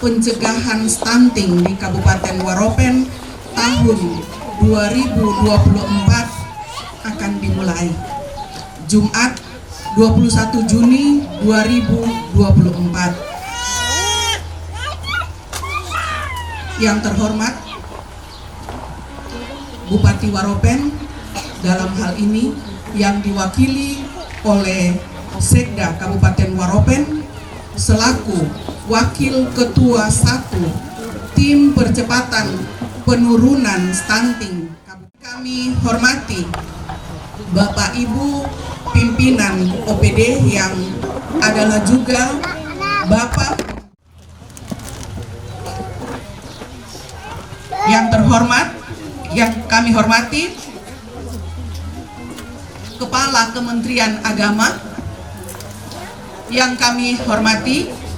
pencegahan stunting di Kabupaten Waropen tahun 2024 akan dimulai Jumat 21 Juni 2024. Yang terhormat Bupati Waropen dalam hal ini yang diwakili oleh Sekda Kabupaten Waropen selaku Wakil Ketua 1 Tim Percepatan Penurunan Stunting. Kami hormati Bapak Ibu pimpinan OPD yang adalah juga Bapak yang terhormat, yang kami hormati Kepala Kementerian Agama, yang kami hormati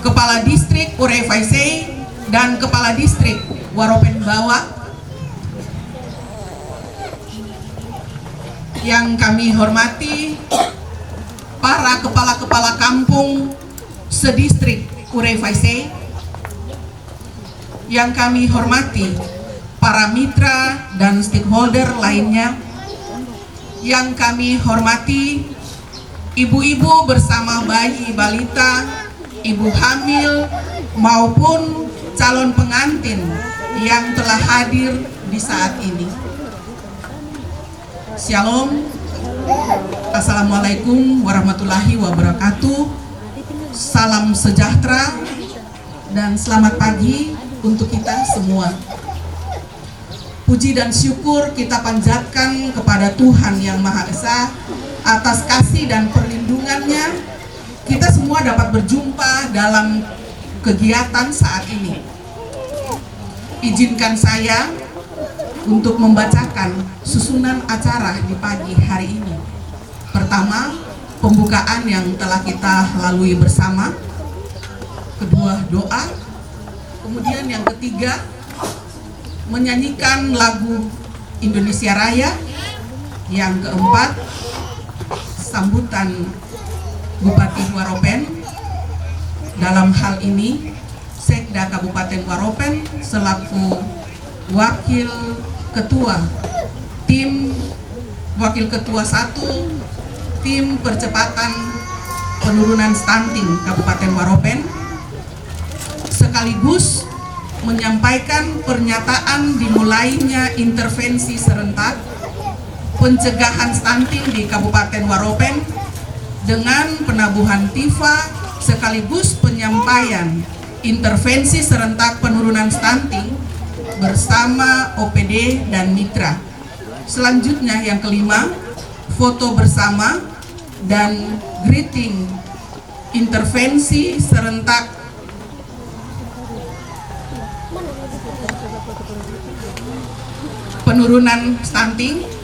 Kepala Distrik Urai Faisei dan Kepala Distrik Waropen Bawah, yang kami hormati para kepala-kepala kampung sedistrik Urai Faisei, yang kami hormati para mitra dan stakeholder lainnya, yang kami hormati ibu-ibu bersama bayi balita, ibu hamil maupun calon pengantin yang telah hadir di saat ini. Shalom, Assalamualaikum warahmatullahi wabarakatuh. Salam sejahtera dan selamat pagi untuk kita semua. Puji dan syukur kita panjatkan kepada Tuhan Yang Maha Esa atas kasih dan perlindungannya. Kita semua dapat berjumpa dalam kegiatan saat ini. Izinkan saya untuk membacakan susunan acara di pagi hari ini. Pertama, pembukaan yang telah kita lalui bersama. Kedua, doa. Kemudian yang ketiga, menyanyikan lagu Indonesia Raya. Yang keempat, sambutan Bupati Waropen. Dalam hal ini, Sekda Kabupaten Waropen selaku Wakil Ketua 1 Tim Percepatan Penurunan Stunting Kabupaten Waropen sekaligus menyampaikan pernyataan dimulainya intervensi serentak pencegahan stunting di Kabupaten Waropen dengan penabuhan TIFA sekaligus penyampaian intervensi serentak penurunan stunting bersama OPD dan mitra. Selanjutnya yang kelima, foto bersama dan greeting intervensi serentak penurunan stunting.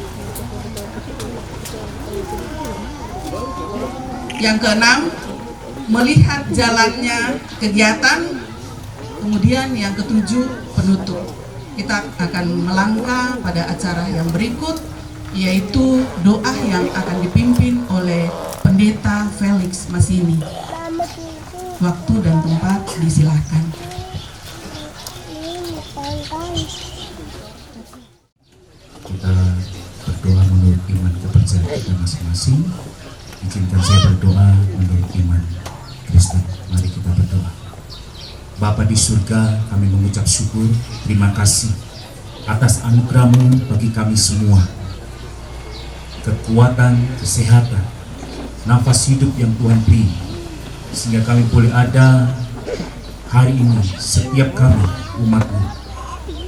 Yang keenam, melihat jalannya kegiatan. Kemudian yang ketujuh, penutup. Kita akan melangkah pada acara yang berikut, yaitu doa yang akan dipimpin oleh Pendeta Felix Masini. Waktu dan tempat disilahkan. Kita berdoa menurut iman kepercayaan kita masing-masing. Izinkan saya berdoa menurut iman Kristen. Mari kita berdoa. Bapa di surga, kami mengucap syukur, terima kasih atas anugerah-Mu bagi kami semua. Kekuatan, kesehatan, nafas hidup yang Tuhan beri, sehingga kami boleh ada hari ini, setiap kami umat-Mu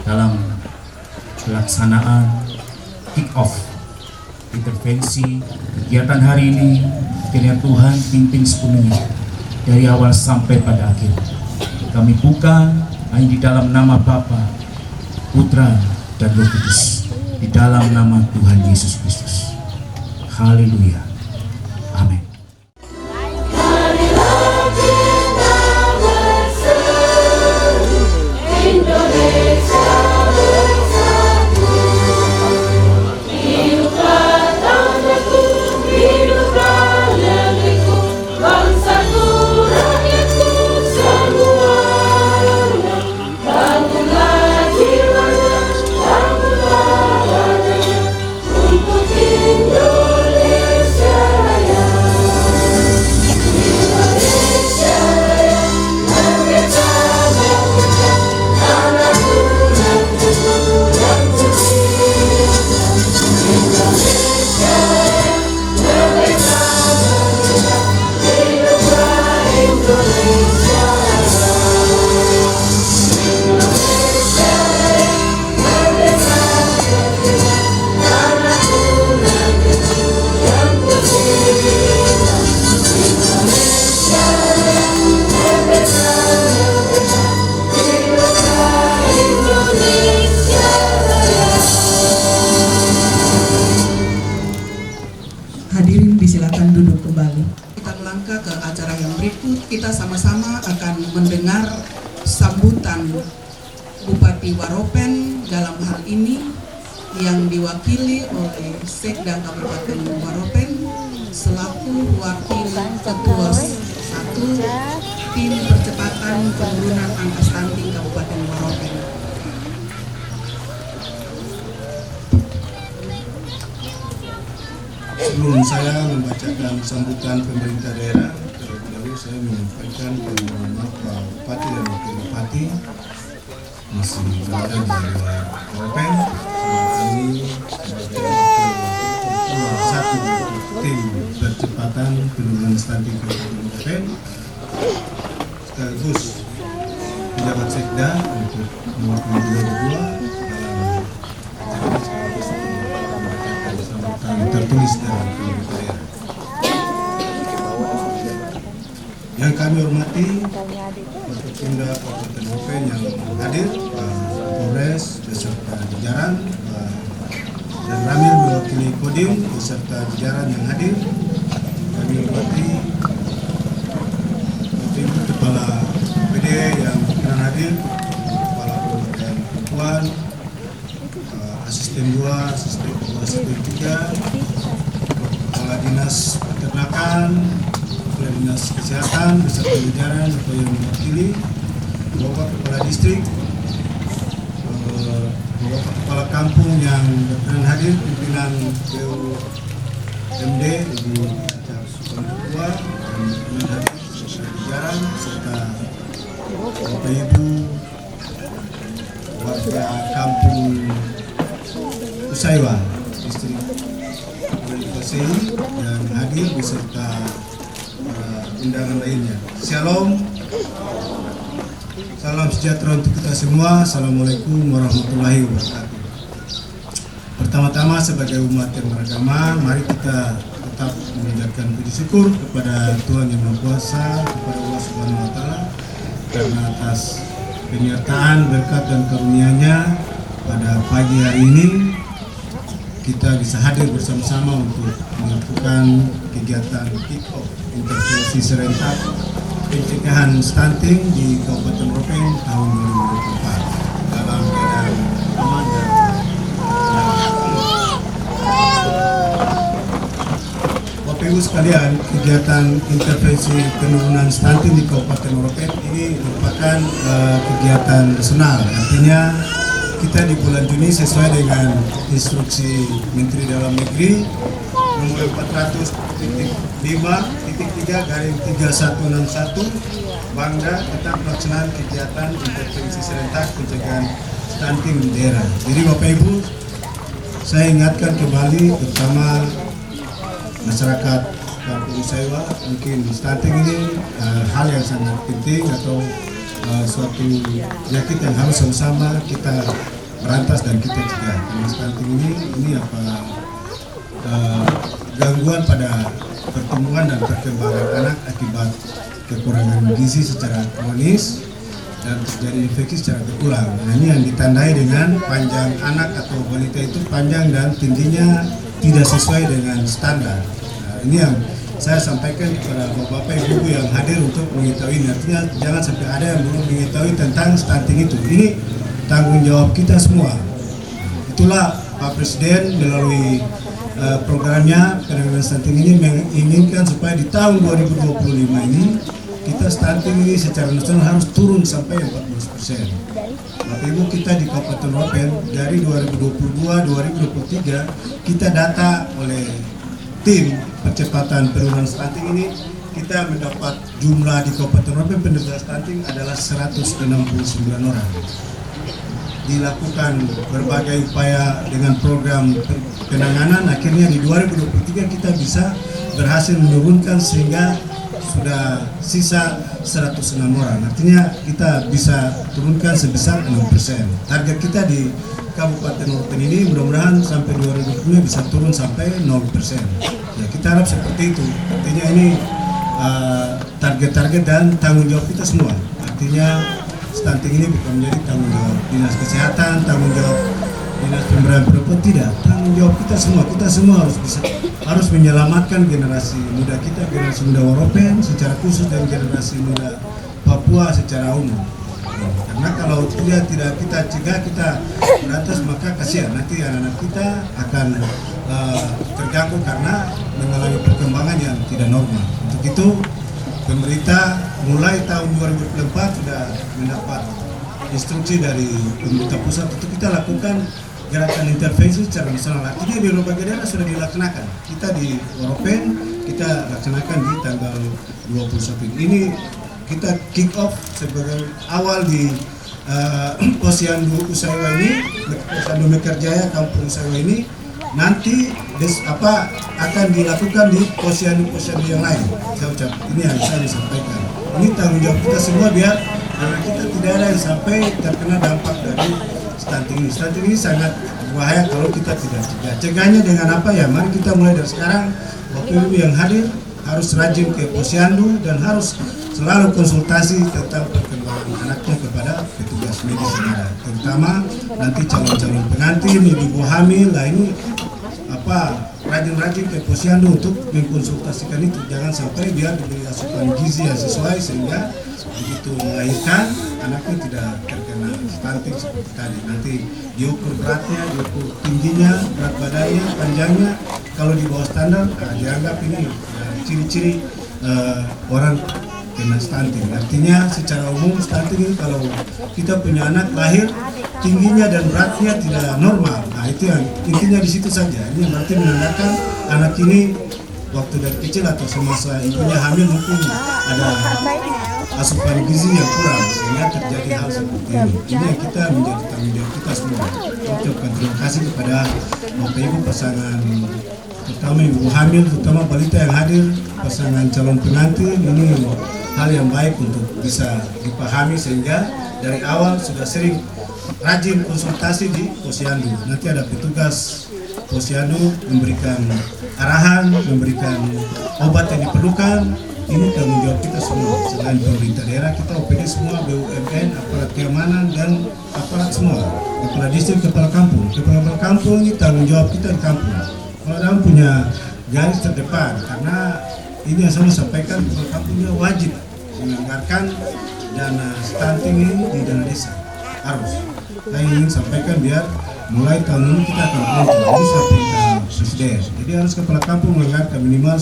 dalam pelaksanaan kick-off intervensi kegiatan hari ini. Kiranya Tuhan pimpin sepenuhnya dari awal sampai pada akhir. Kami buka hanya di dalam nama Bapa, Putra, dan Roh Kudus, di dalam nama Tuhan Yesus Kristus. Haleluya. Amin. Bangsaku, rakyatku semua. Hadirin disilakan duduk kembali. Kita melangkah ke acara yang berikut. Kita sama-sama akan mendengar sambutan Bupati Waropen dalam hal ini yang diwakili oleh Sekda Kabupaten Waropen selaku wakil ketua 1 tim percepatan penurunan angka stunting Kabupaten Waropen. Sebelum saya membacakan sambutan pemerintah daerah, terlebih dahulu saya menyampaikan permohonan maaf Pak Bupati dan Wakil Bupati masih berada di luar Waropen. Kami sebagai ketua 1 tim percepatan penurunan stunting Kabupaten Waropen sekaligus pejabat Sekda untuk mewakili beliau dalam acara ini sekaligus membacakan sambutan tertulis dari pemerintah daerah. Yang kami hormati Forkopimda Kabupaten Waropen yang hadir, Pak Polres beserta jajaran, dan Ramil mewakili Kodim beserta jajaran yang hadir. Kami hormati Kepala PD yang berkenan hadir, Kepala Pemberdayaan Perempuan, Asisten 2, Asisten 2, Asisten 3, Kepala Dinas Peternakan, Kepala Dinas Kesehatan beserta jajaran atau yang mewakili, Bapak Kepala Distrik, Bapak Kepala Kampung yang berkenan hadir, pimpinan BUMD, Ibu Ketua, dan berkenan hadir beserta jajaran serta Bapak Ibu warga Kampung Usaiwa, distrik Pasir yang hadir beserta undangan lainnya. Shalom, salam sejahtera untuk kita semua. Assalamualaikum warahmatullahi wabarakatuh. Pertama-tama sebagai umat yang beragama, mari kita tetap mengucapkan puji syukur kepada Tuhan Yang Maha Kuasa, kepada Allah Subhanahu Wa Taala karena atas penyertaan, berkat dan karunia-Nya pada pagi hari ini kita bisa hadir bersama-sama untuk melakukan kegiatan kick-off intervensi serentak pencegahan stunting di Kabupaten Waropen tahun 2024 dalam keadaan aman dan Bapak Ibu sekalian, kegiatan intervensi penurunan stunting di Kabupaten Waropen ini merupakan kegiatan nasional. Artinya kita di bulan Juni sesuai dengan instruksi Menteri Dalam Negeri nomor 400.5.3/3161 Bangda tentang pelaksanaan kegiatan intervensi serentak pencegahan stunting di daerah. Jadi Bapak Ibu, saya ingatkan kembali terutama masyarakat Kampung Usaiwa, mungkin stunting ini hal yang sangat penting atau suatu penyakit yang harus sama-sama kita berantas dan kita cegah. Karena stunting ini gangguan pada pertumbuhan dan perkembangan anak akibat kekurangan gizi secara kronis dan terjadi infeksi secara berulang. Nah, ini yang ditandai dengan panjang anak atau balita itu panjang dan tingginya tidak sesuai dengan standar. Nah, ini yang saya sampaikan kepada bapak ibu yang hadir untuk mengetahui. Artinya jangan sampai ada yang belum mengetahui tentang stunting itu. Ini tanggung jawab kita semua. Itulah Pak Presiden melalui programnya penanganan stunting ini menginginkan supaya di tahun 2025 ini kita stunting ini secara nasional harus turun sampai 14%. Bapak Ibu, kita di Kabupaten Waropen dari 2022-2023 kita data oleh tim percepatan penurunan stunting ini, kita mendapat jumlah di Kabupaten Waropen penderita stunting adalah 169 orang. Dilakukan berbagai upaya dengan program penanganan, akhirnya di 2023 kita bisa berhasil menurunkan sehingga sudah sisa 106 orang. Artinya kita bisa turunkan sebesar 6%. Target kita di Kabupaten Waropen ini mudah-mudahan sampai 2020 bisa turun sampai 0%. Ya, kita harap seperti itu. Artinya ini target-target dan tanggung jawab kita semua. Artinya stunting ini bukan menjadi tanggung jawab Dinas Kesehatan, tanggung jawab dinas pemberdayaan perempuan, tidak. Tanggung jawab kita semua harus menyelamatkan generasi muda kita, generasi muda Waropen secara khusus dan generasi muda Papua secara umum. Karena kalau tidak kita cegah, kita berantas, maka kasihan nanti anak-anak kita akan terganggu karena mengalami perkembangan yang tidak normal. Untuk itu pemerintah mulai tahun 2024 sudah mendapat instruksi dari pemerintah pusat untuk kita lakukan gerakan intervensi secara nasional. Artinya di berbagai daerah sudah dilaksanakan. Kita di Waropen kita laksanakan di tanggal 21 ini. Kita kick off sebagai awal di Posyandu Usaiwa ini, Posyandu Mekarjaya Kampung Usaiwa ini. Nanti akan dilakukan di posyandu yang lain. Saya ucap, ini yang saya disampaikan. Ini tanggung jawab kita semua biar karena kita tidak ada yang sampai terkena dampak dari stunting ini. Stunting ini sangat berbahaya kalau kita tidak cegah. Cegahnya dengan apa ya? Mari kita mulai dari sekarang. Bapak Ibu yang hadir harus rajin ke posyandu dan harus selalu konsultasi tentang perkembangan anaknya kepada petugas medis yang ada. Terutama nanti calon-calon pengantin, ibu hamil, lah ini rajin-rajin ke posyandu untuk mengkonsultasikan itu. Jangan sampai biar diberi asupan gizi yang sesuai sehingga begitu melahirkan anaknya tidak terkena stunting seperti tadi. Nanti diukur beratnya, diukur tingginya, berat badannya, panjangnya. Kalau di bawah standar, dianggap ini ciri-ciri orang kena stunting. Artinya secara umum stunting ini kalau kita punya anak lahir tingginya dan beratnya tidak normal. Nah itu yang intinya di situ saja. Ini berarti menandakan anak ini waktu dari kecil atau semasa ibunya hamil mungkin ada asupan gizi yang kurang sehingga terjadi hal seperti ini. Ini yang kita menjadi tanggung jawab kita semua. Ucapkan terima kasih kepada Bapak Ibu pasangan, terutama ibu hamil, terutama balita yang hadir, pasangan calon pengantin. Ini hal yang baik untuk bisa dipahami sehingga dari awal sudah sering rajin konsultasi di posyandu. Nanti ada petugas posyandu memberikan arahan, memberikan obat yang diperlukan. Ini tanggung jawab kita semua. Selain pemerintah daerah, kita OPD semua, BUMN, aparat keamanan dan aparat semua. Kepala distrik, kepala kampung. Kepala kampung ini tanggung jawab kita di kampung. Kalau dalam punya garis terdepan, karena ini yang saya sampaikan, kepala kampungnya wajib menganggarkan dana stunting ini di dana desa. Harus. Saya ingin sampaikan biar mulai tahun ini kita akan melakukan ini sudah perintah presiden. Jadi harus kepala kampung menganggarkan minimal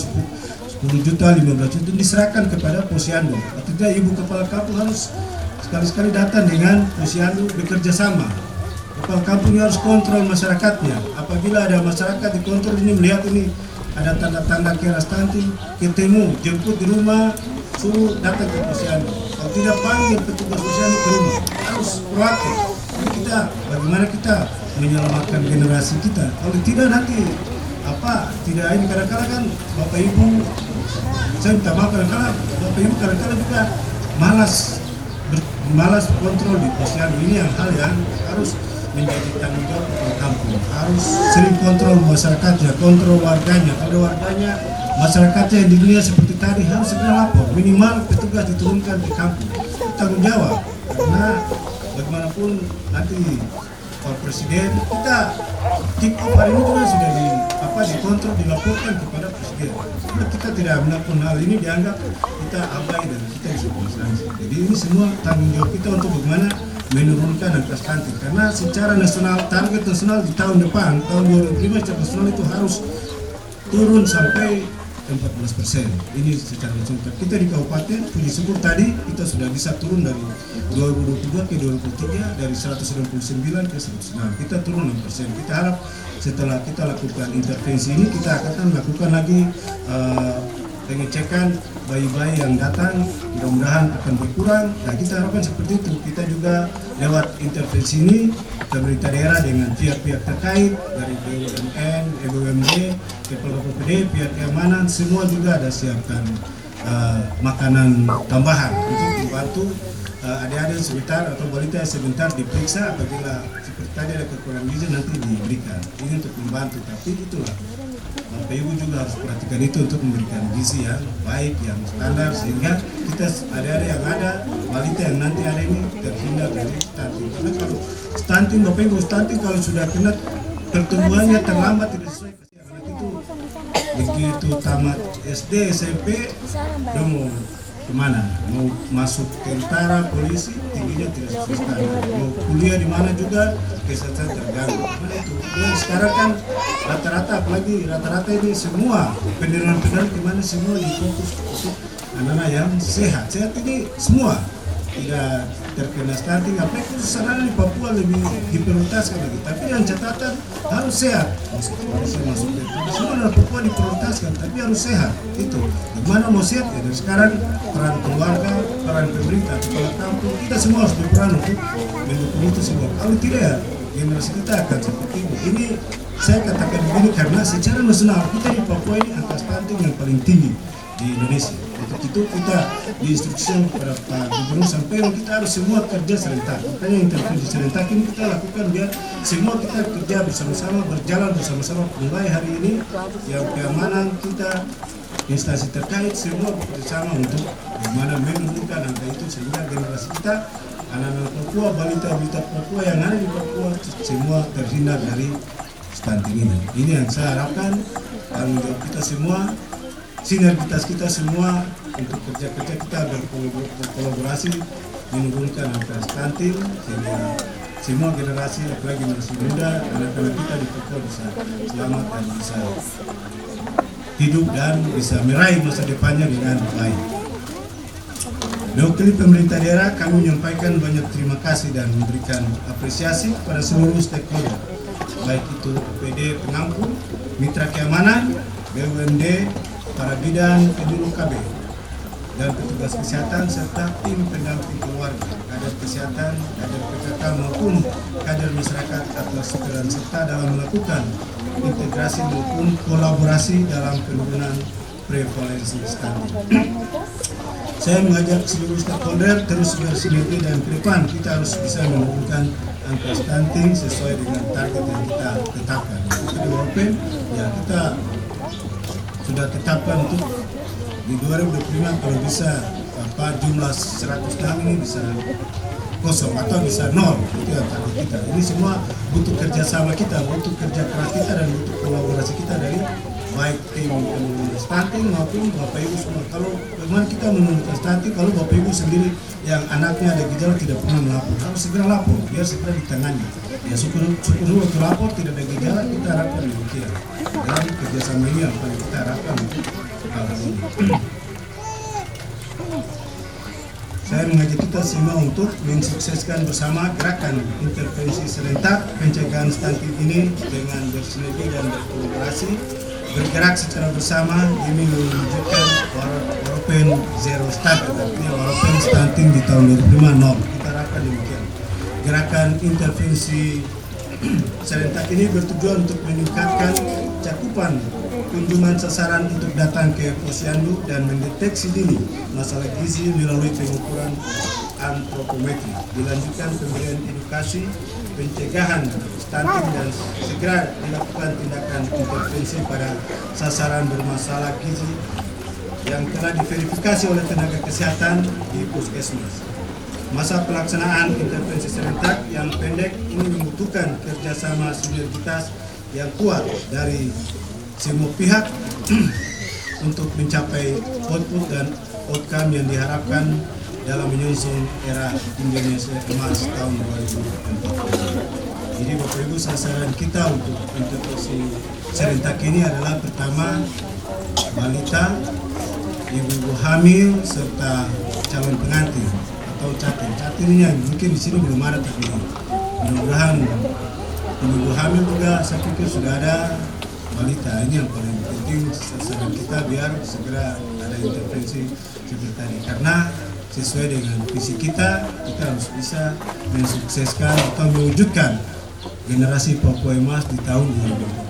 10 juta, 15 juta diserahkan kepada posyandu. Artinya ibu kepala kampung harus sekali-sekali datang dengan posyandu bekerja sama. Kepala kampung harus kontrol masyarakatnya. Apabila ada masyarakat dikontrol ini melihat ini ada tanda-tanda kira stunting, ketemu, jemput di rumah, suruh datang ke posyandu. Kalau tidak panggil petugas posyandu ke rumah, harus proaktif. Kita bagaimana kita menyelamatkan generasi kita? Kalau tidak nanti tidak ini kadang-kadang kan Bapak Ibu, saya minta maaf kadang-kadang Bapak Ibu kadang-kadang juga malas kontrol di posyandu. Ini hal yang harus menjadi tanggung jawab kepala kampung. Harus sering kontrol masyarakatnya, kontrol warganya. Kalau warganya, masyarakatnya yang di dunia seperti tadi harus segera lapor. Minimal petugas diturunkan di kampung. Tanggung jawab. Karena bagaimanapun nanti Pak Presiden, kita kick off hari ini juga sudah dikontrol, dilaporkan kepada Presiden. Kita tidak melakukan hal ini dianggap kita abai dan kita disebut sanksi. Jadi ini semua tanggung jawab kita untuk bagaimana menurunkan angka stunting. Karena secara nasional, target nasional di tahun depan, tahun 2005 secara nasional itu harus turun sampai 14%. Ini secara nasional. Kita di Kabupaten Puji Syukur tadi kita sudah bisa turun dari 2022 ke 2023 dari 199 ke 106. Kita turun 6%. Kita harap setelah kita lakukan intervensi ini kita akan lakukan lagi pengecekan bayi-bayi yang datang, mudah-mudahan akan berkurang. Nah kita harapkan seperti itu. Kita juga lewat intervensi ini pemerintah daerah dengan pihak-pihak terkait dari BUMN, BUMD, Kepala BPD, pihak keamanan, semua juga ada siapkan makanan tambahan untuk membantu adik-adik sebentar atau balita sebentar diperiksa apabila seperti tadi ada kekurangan gizi nanti diberikan. Ini untuk membantu, tapi itulah Bapak Ibu juga harus perhatikan itu untuk memberikan gizi yang baik, yang standar, sehingga kita adik-adik yang ada, balita yang nanti ada ini terhindar dari stunting. Karena kalau stunting, Bapak Ibu, stunting kalau sudah kena pertumbuhannya terlambat tidak sesuai anak itu begitu tamat SD, SMP, dia mau kemana? Mau masuk tentara, polisi, tingginya tidak sesuai standar. Mau kuliah di mana juga kesehatan terganggu. Karena itu, dan sekarang kan rata-rata, apalagi rata-rata ini semua pendidikan di mana semua difokus untuk anak-anak yang sehat. Sehat ini semua tidak terkena stunting, apalagi khusus anak di Papua lebih diprioritaskan lagi. Tapi yang catatan harus sehat. Masuk semua anak Papua diprioritaskan, tapi harus sehat. Itu gimana mau sehat ya? Dari sekarang peran keluarga, peran pemerintah, kepala kampung, kita semua harus berperan untuk mendukung itu semua. Kalau tidak ya generasi kita akan seperti ini. Ini saya katakan begini karena secara nasional kita di Papua ini angka stunting yang paling tinggi di Indonesia. Untuk itu kita diinstruksikan kepada Pak Gubernur sampai kita harus semua kerja serentak. Makanya intervensi serentak ini kita lakukan biar semua kita kerja bersama-sama, berjalan bersama-sama mulai hari ini. Yang keamanan kita, instansi terkait semua bekerjasama untuk bagaimana menurunkan angka itu sehingga generasi kita, anak-anak Papua, balita-balita Papua yang ada di Papua semua terhindar dari stunting ini. Ini yang saya harapkan tanggung jawab kita semua, sinergitas kita semua untuk kerja-kerja kita berkolaborasi menurunkan angka stunting sehingga semua generasi, apalagi generasi muda, anak-anak kita di Papua bisa selamat dan bisa hidup dan bisa meraih masa depannya dengan baik. Mewakili pemerintah daerah, kami menyampaikan banyak terima kasih dan memberikan apresiasi kepada seluruh stakeholder, baik itu PD pengampu, mitra keamanan, BUMD, para bidan, penjuru KB, dan petugas kesehatan serta tim pendamping keluarga, kader kesehatan, kader PKK maupun kader masyarakat atas peran serta dalam melakukan integrasi maupun kolaborasi dalam penurunan prevalensi stunting. Saya mengajak seluruh stakeholder terus bersinergi dan ke depan kita harus bisa menurunkan angka stunting sesuai dengan target yang kita tetapkan. Di Europe, ya kita sudah tetapkan untuk di 2025 kalau bisa jumlah 106 ini bisa kosong atau bisa nol, itu yang target kita. Ini semua butuh kerjasama kita, butuh kerja keras kita dan butuh kolaborasi kita dari baik tim stunting maupun Bapak Ibu semua. Kalau memang kita menurunkan stunting, kalau Bapak Ibu sendiri yang anaknya ada gejala tidak pernah melapor, harus segera lapor biar segera ditangani. Ya syukur waktu lapor tidak ada gejala, kita harapkan demikian. Dan kerjasama ini yang paling kita harapkan untuk hal ini. Saya mengajak kita semua untuk mensukseskan bersama gerakan intervensi serentak pencegahan stunting ini dengan bersinergi dan berkolaborasi, bergerak secara bersama demi mewujudkan European Zero Stunting, artinya European Stunting di tahun 2005 nol. Kita harapkan demikian. Gerakan intervensi serentak ini bertujuan untuk meningkatkan cakupan kunjungan sasaran untuk datang ke posyandu dan mendeteksi dini masalah gizi melalui pengukuran antropometri. Dilanjutkan pemberian edukasi, pencegahan stunting dan segera dilakukan tindakan intervensi pada sasaran bermasalah gizi yang telah diverifikasi oleh tenaga kesehatan di puskesmas. Masa pelaksanaan intervensi serentak yang pendek ini membutuhkan kerjasama sinergitas yang kuat dari semua pihak untuk mencapai output dan outcome yang diharapkan dalam menyongsong era Indonesia Emas tahun 2040. Jadi Bapak Ibu, sasaran kita untuk intervensi serentak ini adalah pertama balita, ibu-ibu hamil serta calon pengantin atau catin. Catin ini yang mungkin di sini belum ada, tapi mudah-mudahan ibu-ibu hamil juga saya pikir sudah ada. Balita ini yang paling penting sasaran kita biar segera ada intervensi seperti tadi, karena sesuai dengan visi kita harus bisa mensukseskan atau mewujudkan generasi Papua Emas di tahun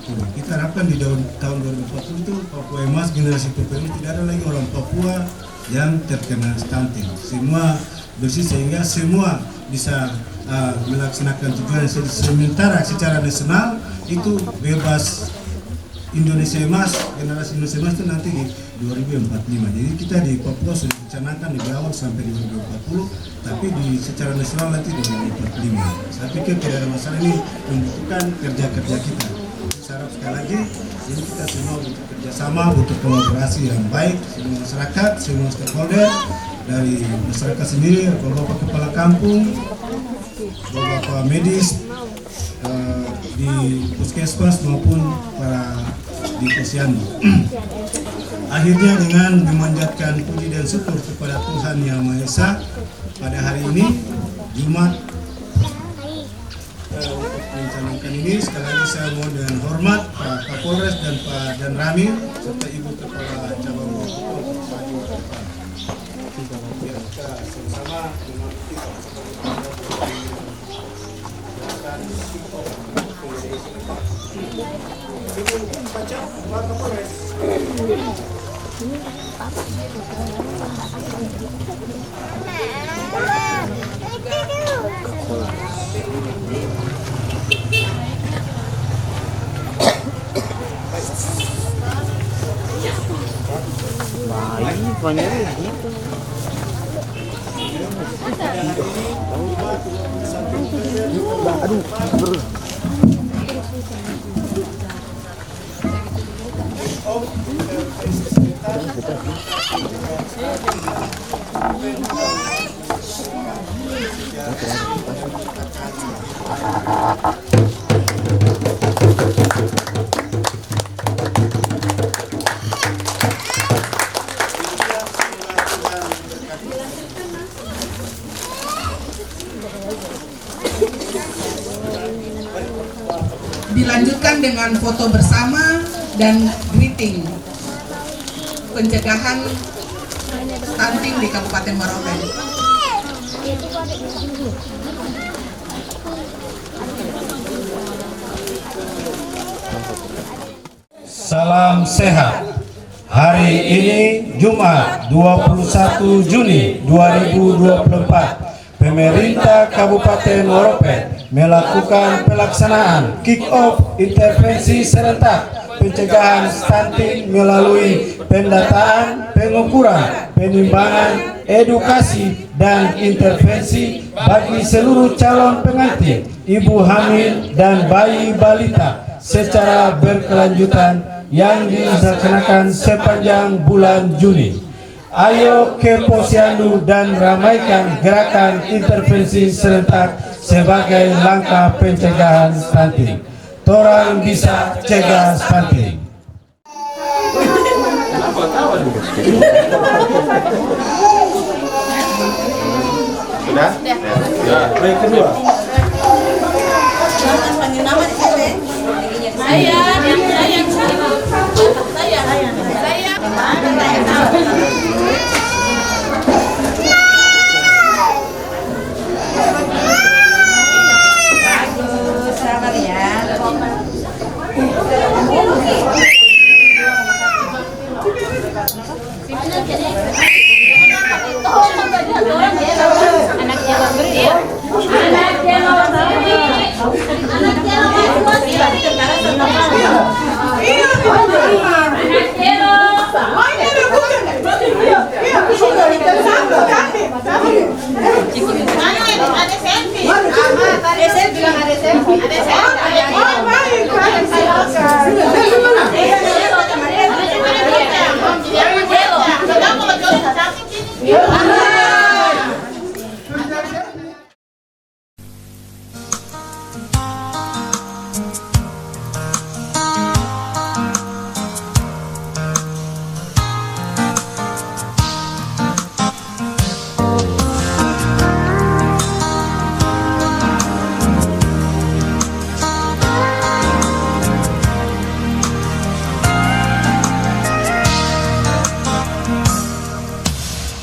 2040. Kita harapkan di tahun 2040 itu Papua Emas, generasi Papua ini tidak ada lagi orang Papua yang terkena stunting. Semua bersih sehingga semua bisa melaksanakan tujuan. Sementara secara nasional itu bebas Indonesia Emas, generasi Indonesia Emas itu nanti di 2045. Jadi kita di Papua sudah rencanakan lebih awal sampai 2040, tapi secara nasional nanti 2045. Saya pikir tidak ada masalah, ini membutuhkan kerja-kerja kita. Saya harap sekali lagi, ini kita semua butuh kerjasama, butuh kolaborasi yang baik, semua masyarakat, semua stakeholder, dari masyarakat sendiri, bapak-bapak kepala kampung, bapak-bapak medis, di puskesmas maupun para di posyandu. Akhirnya dengan memanjatkan puji dan syukur kepada Tuhan Yang Maha Esa, pada hari ini Jumat untuk mencanangkan ini, sekali lagi saya mohon dengan hormat Pak Kapolres dan Pak Dan Ramil serta Ibu Kepala Cabang Bogor untuk maju ke depan. Biar kita sama-sama dilanjutkan dengan foto bersama dan greeting pencegahan stunting di Kabupaten Morotai. Salam sehat. Hari ini Jumat 21 Juni 2024, pemerintah Kabupaten Morotai melakukan pelaksanaan kick-off intervensi serentak pencegahan stunting melalui pendataan, pengukuran, penimbangan, edukasi, dan intervensi bagi seluruh calon pengantin, ibu hamil, dan bayi balita secara berkelanjutan yang dilaksanakan sepanjang bulan Juni. Ayo ke posyandu dan ramaikan gerakan intervensi serentak sebagai langkah pencegahan stunting. Torang bisa cegah stunting. Sudah? Ya. Baik, kedua.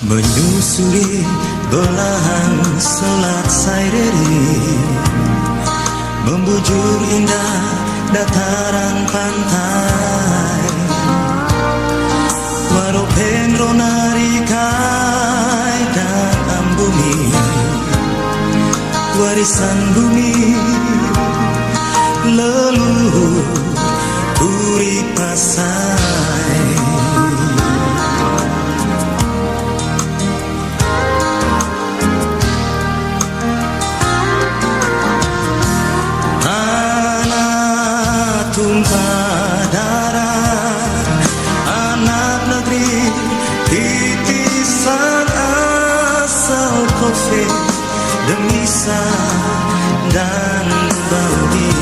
Menyusuri belahan selat Saireri, membujur indah dataran pantai, Waropen ronarikai dalam bumi, warisan bumi leluhur Puripa Tove demi dan berbagi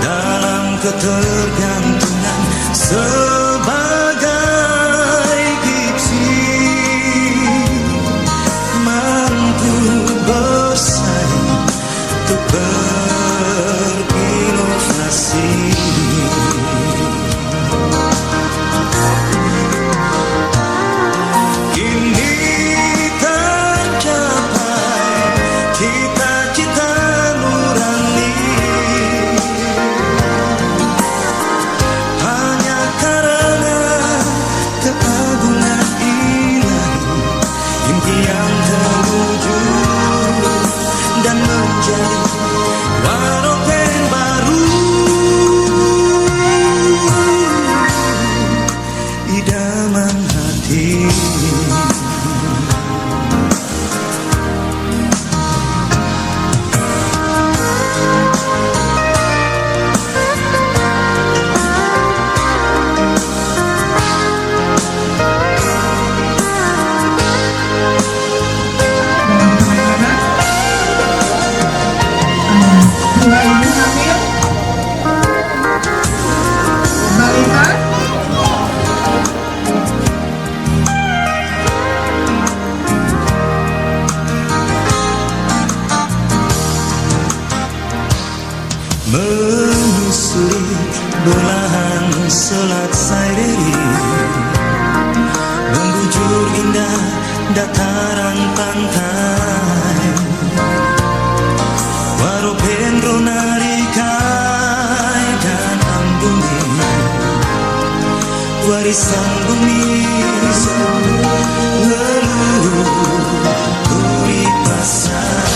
dalam ketergantungan sebagai gipsi mampu bersaing untuk berinovasi. Menyusuri belahan Selat Saireri, membujur indah dataran pantai, Waropendro Narikai dan Ambumi, warisan bumi leluhur Uripasai.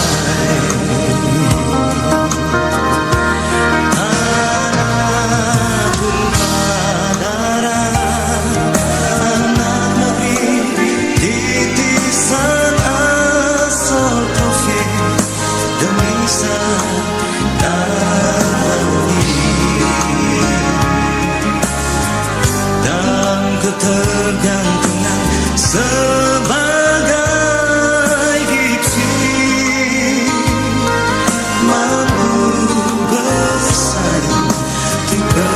Ketergantungan sebagai gipsi mampu bersaing untuk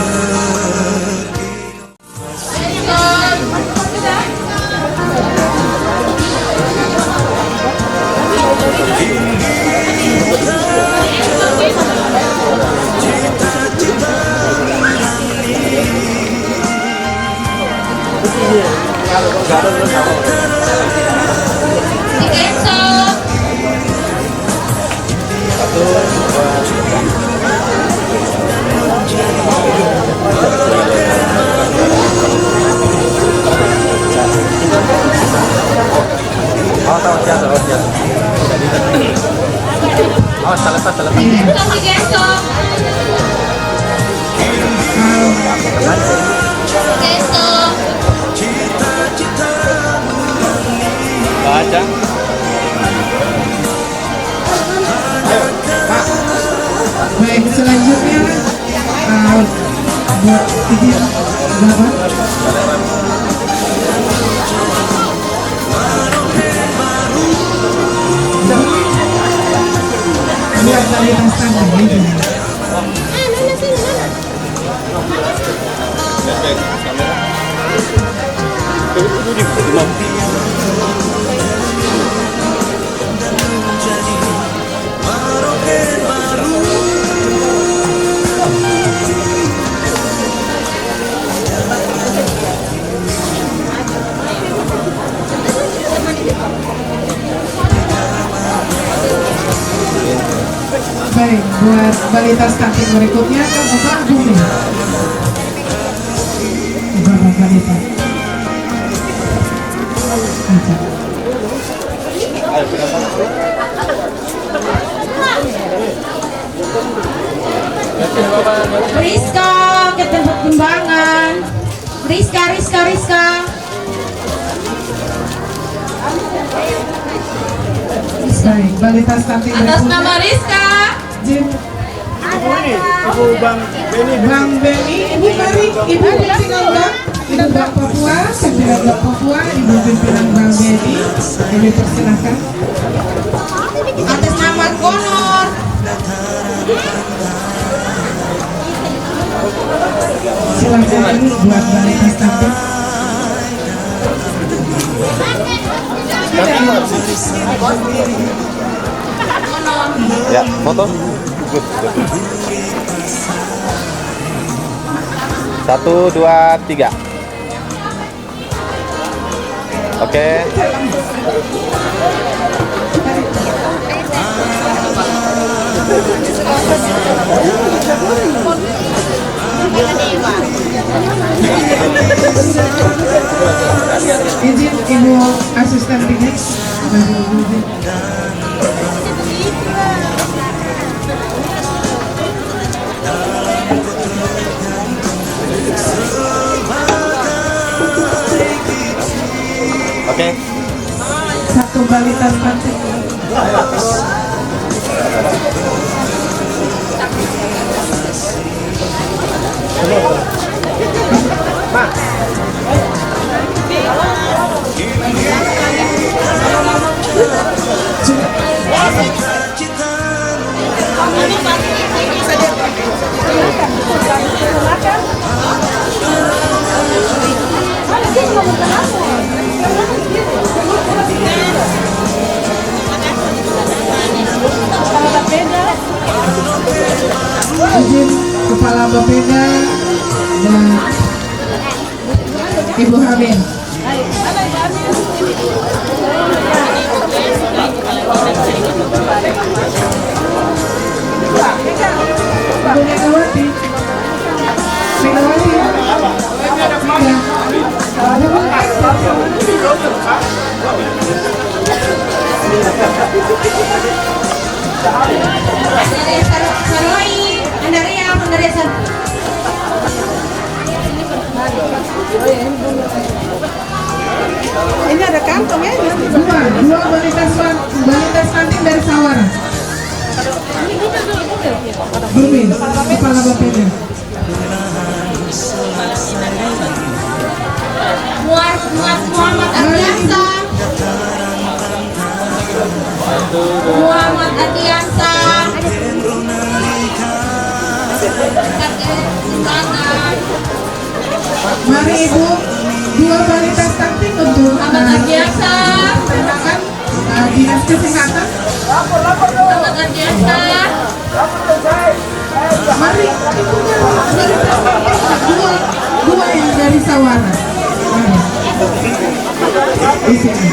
Baik, selanjutnya buat izin berapa? Buat dari standar ini. Baik, buat balita stunting berikutnya kan Bapak Bumi. Bapak balita. Rizka ke tempat timbangan. Rizka. Baik, balita stunting Atas berikutnya. nama Rizka. Bang Beni, Ibu mari, Ibu tinggal Bang. Ibu Bank Papua, Sekretariat Bank Papua, Ibu Pimpinan Bank BNI, kami persilahkan. Atas nama Konor. Silakan ini buat balita stunting. Ya, foto. Good. 1, 2, 3. Oke. Izin Ibu Asisten Teknik. Oke. Satu balita stunting. Izin Kepala Bapeda dan Ibu Hamil. Ibu Megawati. Megawati. Saroi, Andaria, Andaria. Ini ada kantong ya? Dua balita stunting dari Sawara. Burmin, Kepala Bapeda. Muhammad Adiansa. Muhammad Adiansa. Mari Ibu, dua balita stunting untuk Muhammad Adiansa. silakan Dinas Kesehatan. Muhammad Adiansa. Mari Ibu balita stunting dua yang dari Sawara. Mari. Di sini.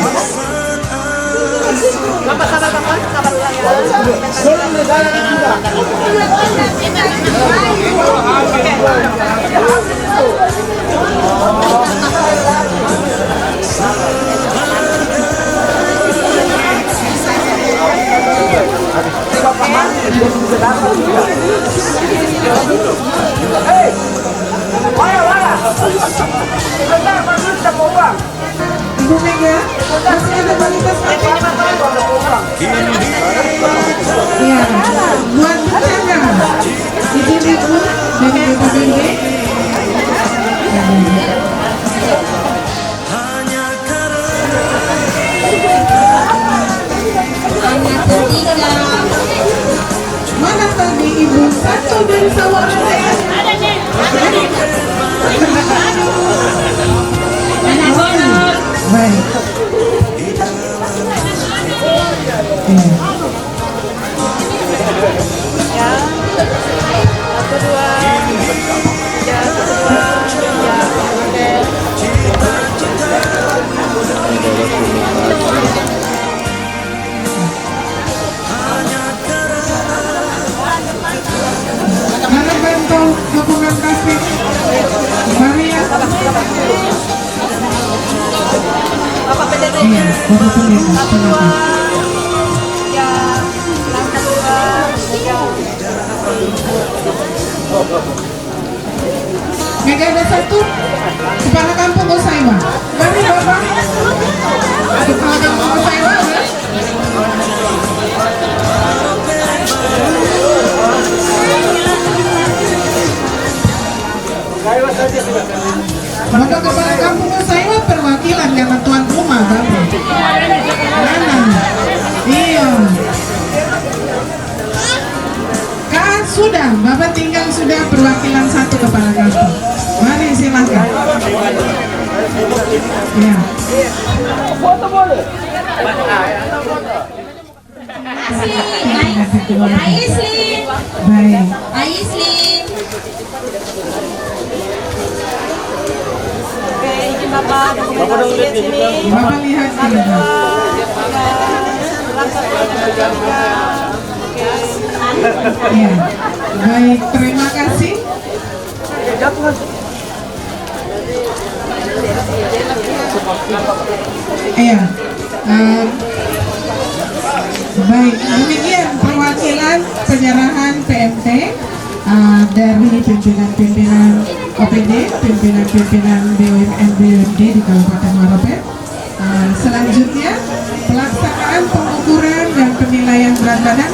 Ibu Mega, masih ada balita stunting? Iya, buat penjaga. Izin Ibu dari BPBD. Mana tadi Ibu? Satu dari Sawara. Ada nih. Baik. Mana bentol dukungan kasih? Maria. Iya, Bapak Pendeta, silakan. Mega ada satu, Kepala Kampung Usaiwa. Mari Bapak. Kepala Kampung Usaiwa ya. Bapak Kepala Kampung saya perwakilan karena tuan rumah Bapak. Mana? Iya. Kan sudah, Bapak tinggal sudah perwakilan satu Kepala Kampung. Mari silakan. Ya. Aislin. Baik. Aislin. Bapak lihat sini. Ya. Baik, terima kasih. Iya. Baik, demikian perwakilan penyerahan PMT dari pimpinan-pimpinan OPD, pimpinan-pimpinan BUMN-BUMD di Kabupaten Marobe. Selanjutnya, pelaksanaan pengukuran dan penilaian berat badan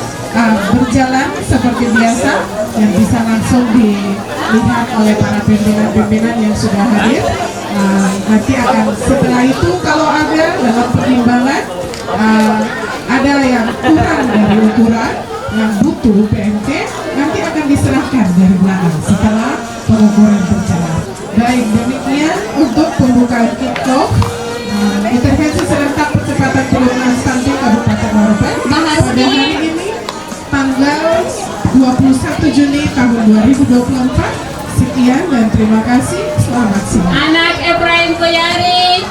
berjalan seperti biasa yang bisa langsung dilihat oleh para pimpinan-pimpinan yang sudah hadir. Nanti akan setelah itu kalau ada dalam pertimbangan ada yang kurang dari ukuran yang butuh PMT, nanti akan diserahkan dari belakang setelah pengukuran berjalan. Baik, demikian untuk pembukaan kick-off intervensi serentak percepatan penurunan stunting Kabupaten Marobe pada hari ini tanggal 21 Juni tahun 2024. Sekian dan terima kasih. Selamat siang. Anak Ibrahim Kuyari.